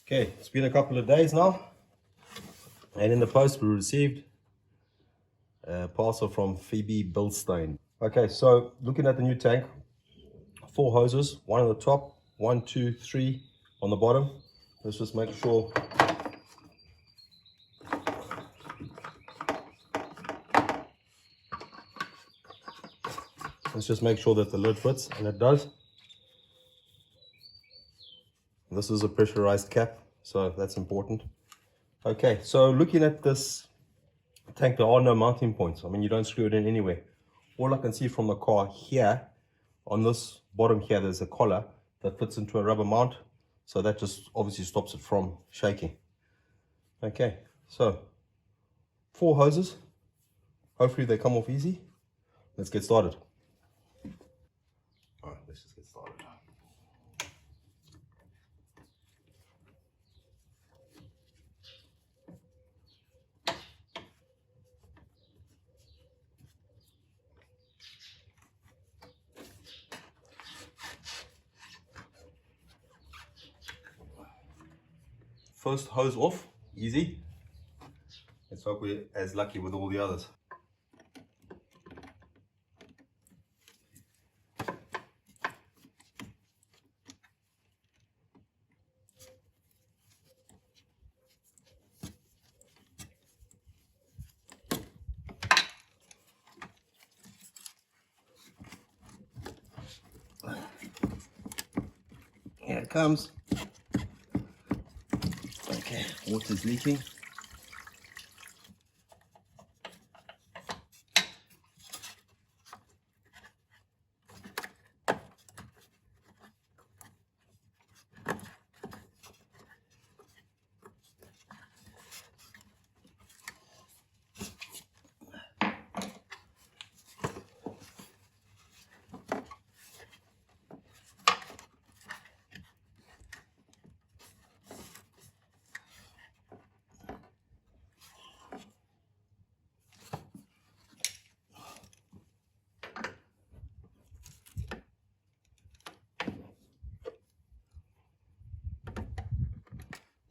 Okay, it's been a couple of days now, and in the post we received a parcel from Phoebe Bilstein. Okay, so looking at the new tank, 4 hoses, one on the top, 1, 2, 3 on the bottom. Let's just make sure. Let's just make sure that the lid fits, and it does. This is a pressurized cap, so that's important. Okay, so looking at this tank, there are no mounting points. I mean, you don't screw it in anywhere. All I can see from the car here, on this bottom here, there's a collar that fits into a rubber mount, so that just obviously stops it from shaking. Okay, so 4 hoses. Hopefully they come off easy. Let's get started. All right, let's just get started. First hose off, easy. Let's hope we're as lucky with all the others. Here it comes. Okay, water's leaking.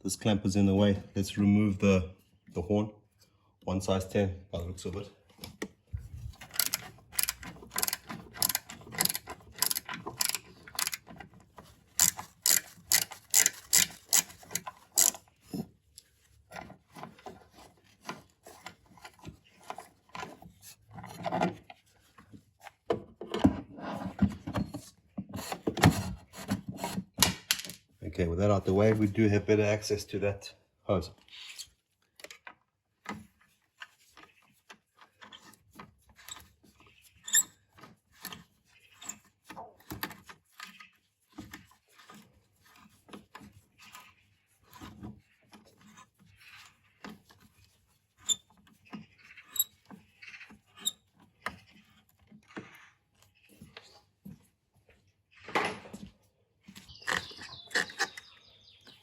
This clamp is in the way. Let's remove the horn. 1 size 10 by the looks of it. Okay, with that out the way, we do have better access to that hose.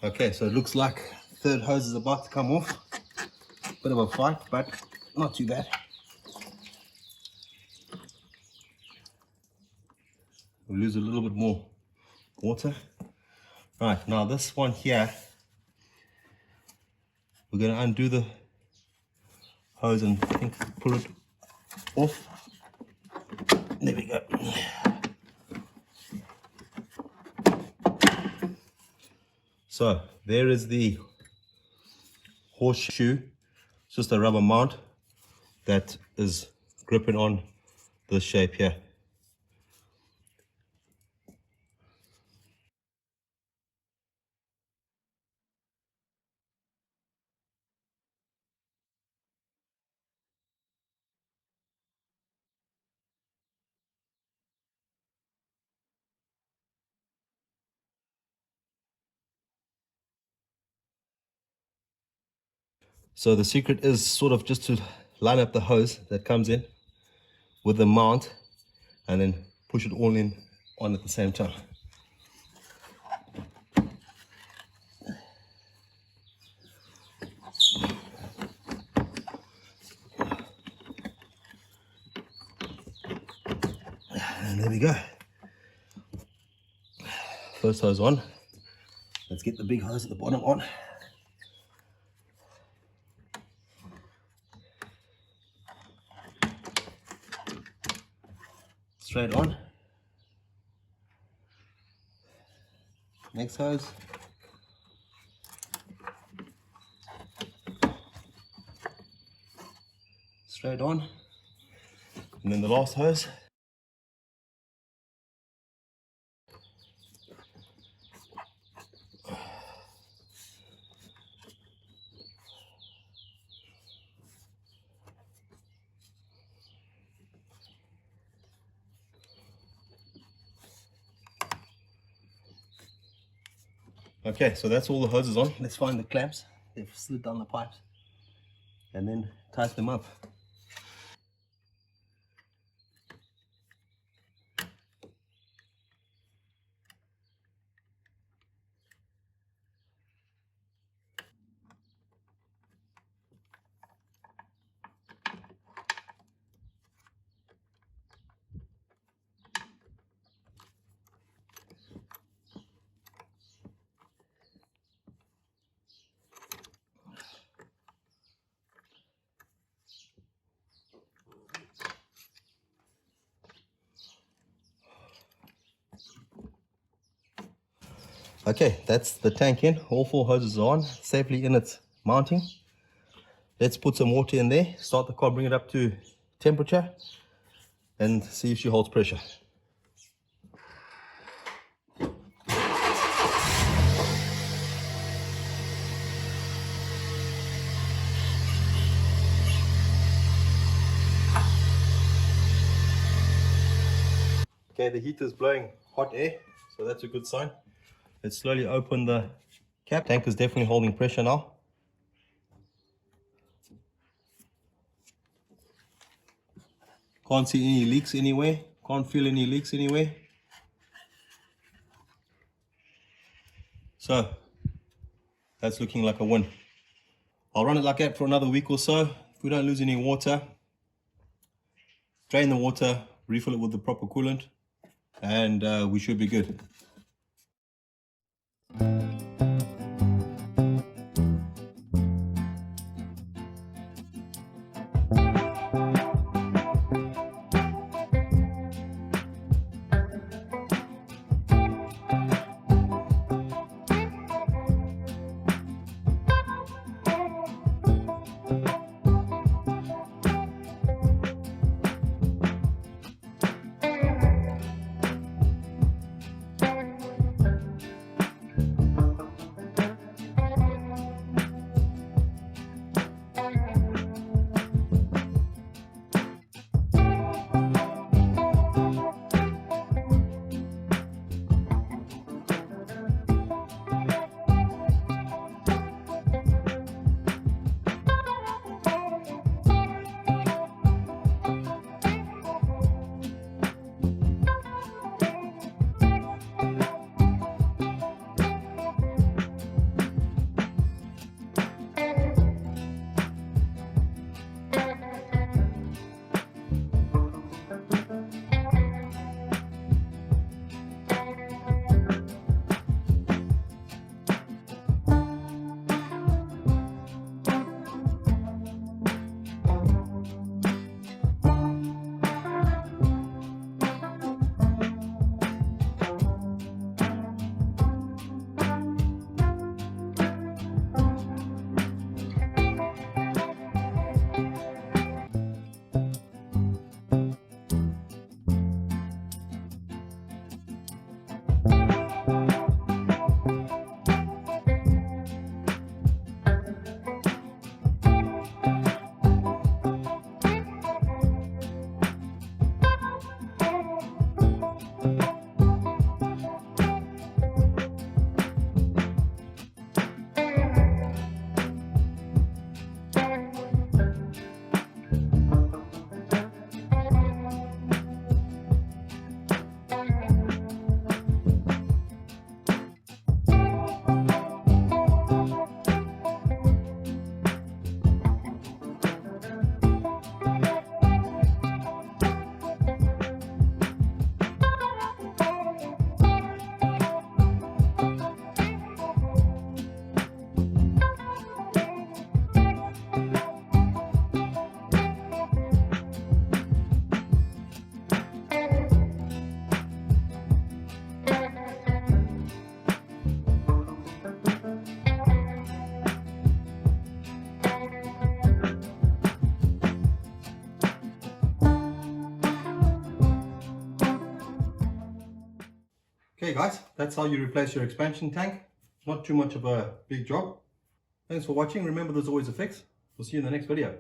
Okay, so it looks like third hose is about to come off. Bit of a fight, but not too bad. We'll lose a little bit more water. Right, now this one here, we're going to undo the hose and I think pull it off. There we go. So there is the horseshoe. It's just a rubber mount that is gripping on this shape here. So the secret is sort of just to line up the hose that comes in with the mount and then push it all in on at the same time. And there we go. First hose on. Let's get the big hose at the bottom on. Straight on. Next hose. Straight on. And then the last hose. Okay, so that's all the hoses on. Let's find the clamps. They've slid down the pipes. And then tighten them up. Okay, that's the tank in. All 4 hoses are on, safely in its mounting. Let's put some water in there, start the car, bring it up to temperature, and see if she holds pressure. Okay, the heater is blowing hot air, so that's a good sign. Let's slowly open the cap. Tank is definitely holding pressure now. Can't see any leaks anywhere. Can't feel any leaks anywhere. So that's looking like a win. I'll run it like that for another week or so. If we don't lose any water, drain the water, refill it with the proper coolant, and we should be good. Okay guys, that's how you replace your expansion tank. Not too much of a big job. Thanks for watching. Remember, there's always a fix. We'll see you in the next video.